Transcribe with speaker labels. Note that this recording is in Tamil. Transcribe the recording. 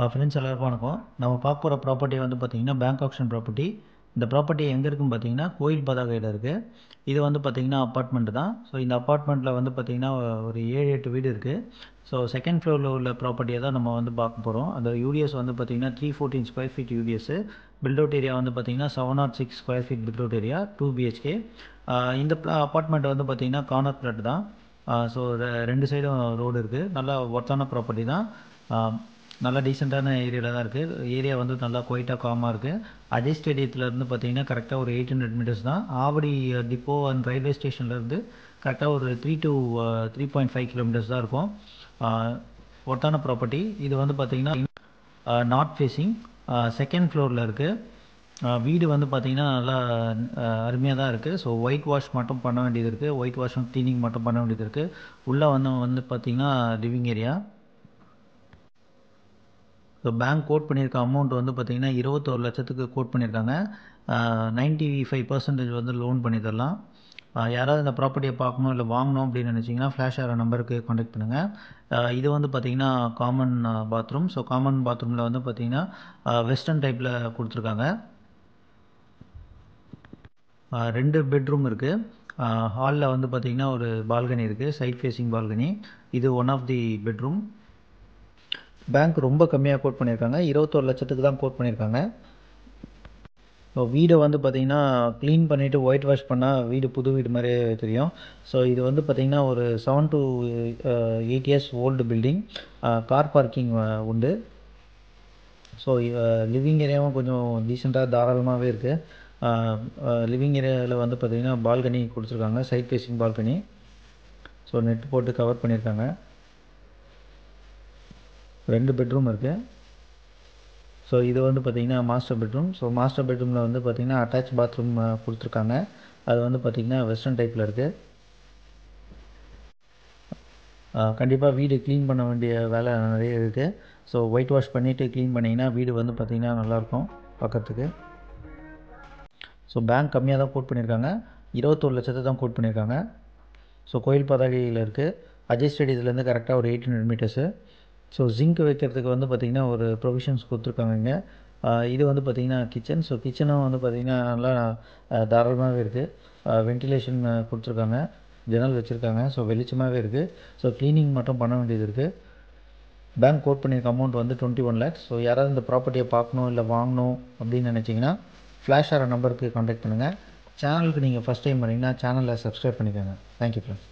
Speaker 1: ஃப்ரெண்ட்ஸ் எல்லாருக்கும் வணக்கம். நம்ம பார்க்க போகிற ப்ராப்பர்ட்டி வந்து பார்த்திங்கன்னா பேங்க் ஆப்ஷன் ப்ராப்பர்ட்டி. இந்த ப்ராப்பர்ட்டி எங்கே இருக்குன்னு பார்த்தீங்கன்னா கோயில் பதாகையில் இருக்குது. இது வந்து பார்த்திங்கன்னா அப்பார்ட்மெண்ட் தான். ஸோ இந்த அப்பார்ட்மெண்ட்டில் வந்து பார்த்திங்கன்னா ஒரு 7-8 வீடு இருக்குது. ஸோ செகண்ட் ஃப்ளோரில் உள்ள ப்ராப்பர்ட்டியை தான் நம்ம வந்து பார்க்க போகிறோம். அந்த யூடிஎஸ் வந்து பார்த்திங்கன்னா 314 square feet UDS. Built out area வந்து பார்த்திங்கன்னா 706 square feet built out area 2 BHK. இந்த அப்பார்ட்மெண்ட் வந்து பார்த்திங்கன்னா கார்னர் பிளாட் தான். ஸோ ரெண்டு சைடும் ரோடு இருக்குது. நல்லா ஒர்த்தான ப்ராப்பர்ட்டி தான். நல்லா டீசெண்டான ஏரியாவில் தான் இருக்குது. ஏரியா வந்து நல்லா குவைட்டாக காமாக இருக்குது. அஜய் ஸ்டேடியத்துலேருந்து பார்த்தீங்கன்னா கரெக்டாக ஒரு 800 மீட்டர்ஸ் தான். ஆவடி டிப்போ அண்ட் ரயில்வே ஸ்டேஷன்லேருந்து கரெக்டாக ஒரு 3 to 3.5 கிலோமீட்டர்ஸ் தான் இருக்கும். ஒர்த்தான ப்ராப்பர்ட்டி. இது வந்து பார்த்திங்கன்னா நார்த் ஃபேஸிங் செகண்ட் ஃப்ளோரில் இருக்குது. வீடு வந்து பார்த்திங்கன்னா நல்லா அருமையாக தான் இருக்குது. ஸோ ஒயிட் வாஷ் மட்டும் பண்ண வேண்டியது இருக்குது. ஒயிட் வாஷும் க்ளீனிங் மட்டும் பண்ண வேண்டியது இருக்குது. உள்ளே வந்து பார்த்திங்கன்னா living area. So bank quote பண்ணியிருக்க அமௌண்ட் வந்து பார்த்திங்கன்னா 21 லட்சத்துக்கு கோட் பண்ணியிருக்காங்க. 95% வந்து லோன் பண்ணி தரலாம். யாராவது இந்த ப்ராப்பர்ட்டியை பார்க்கணும் இல்லை வாங்கணும் அப்படின்னு நினச்சிங்கன்னா ஃப்ளாஷ் ஆகிற நம்பருக்கு காண்டாக்ட் பண்ணுங்கள். இது வந்து பார்த்திங்கன்னா காமன் பாத்ரூம். ஸோ காமன் பாத்ரூமில் வந்து பார்த்திங்கன்னா வெஸ்டர்ன் டைப்பில் கொடுத்துருக்காங்க. 2 பெட்ரூம் இருக்குது. ஹாலில் வந்து பார்த்திங்கன்னா ஒரு பால்கனி இருக்குது, சைட் ஃபேஸிங் பால்கனி. இது one of the bedroom. Bank ரொம்ப கம்மியாக கோட் பண்ணியிருக்காங்க. 21 லட்சத்துக்கு தான் கோட் பண்ணியிருக்காங்க. ஸோ வீடை வந்து பார்த்திங்கன்னா க்ளீன் பண்ணிவிட்டு ஒயிட் வாஷ் பண்ணால் வீடு புது வீடு மாதிரியே தெரியும். ஸோ இது வந்து பார்த்திங்கன்னா ஒரு 7 to 8 years old building. Car parking உண்டு. ஸோ லிவிங் ஏரியாவும் கொஞ்சம் டீசெண்டாக தாராளமாகவே இருக்குது. லிவிங் ஏரியாவில் வந்து பார்த்திங்கன்னா பால்கனி கொடுத்துருக்காங்க, side facing balcony. So net போட்டு கவர் பண்ணியிருக்காங்க. 2 பெட்ரூம் இருக்குது. ஸோ இது வந்து பார்த்திங்கன்னா மாஸ்டர் பெட்ரூம். ஸோ மாஸ்டர் பெட்ரூமில் வந்து பார்த்திங்கன்னா அட்டாச் பாத்ரூம் கொடுத்துருக்காங்க. அது வந்து பார்த்திங்கன்னா வெஸ்டர்ன் டைப்பில் இருக்குது. கண்டிப்பாக வீடு க்ளீன் பண்ண வேண்டிய வேலை நிறைய இருக்குது. ஸோ ஒயிட் வாஷ் பண்ணிவிட்டு க்ளீன் பண்ணிங்கன்னா வீடு வந்து பார்த்திங்கன்னா நல்லாயிருக்கும் பார்க்குறதுக்கு. ஸோ பேங்க் கம்மியாக தான் கோட் பண்ணியிருக்காங்க. 21 லட்சத்தை தான் கோட் பண்ணியிருக்காங்க. ஸோ கோயில் பதாகையில் இருக்குது. அஜய் ஸ்டேடியத்துலேருந்து கரெக்டாக ஒரு 800 மீட்டர்ஸு. ஸோ ஜிங்க் வைக்கிறதுக்கு வந்து பார்த்திங்கன்னா ஒரு ப்ரொவிஷன்ஸ் கொடுத்துருக்காங்க இங்கே. இது வந்து பார்த்திங்கன்னா கிச்சன். ஸோ கிச்சனும் வந்து பார்த்திங்கன்னா நல்லா தாராளமாகவே இருக்குது. வென்டிலேஷன் கொடுத்துருக்காங்க, ஜன்னல் வச்சுருக்காங்க. ஸோ வெளிச்சமாகவே இருக்குது. ஸோ க்ளீனிங் மட்டும் பண்ண வேண்டியது இருக்குது. பேங்க் கோட் பண்ணியிருக்க அமௌண்ட் வந்து 21 lakhs. ஸோ யாராவது இந்த ப்ராப்பர்ட்டியை பார்க்கணும் இல்லை வாங்கணும் அப்படின்னு நினச்சிங்கன்னா ஃப்ளாஷ் ஆகிற நம்பருக்கு காண்டாக்ட் பண்ணுங்கள். சேனலுக்கு நீங்கள் ஃபஸ்ட் டைம் பண்ணிங்கன்னா சேனலை சப்ஸ்கிரைப் பண்ணிக்கோங்க. Thank you friends.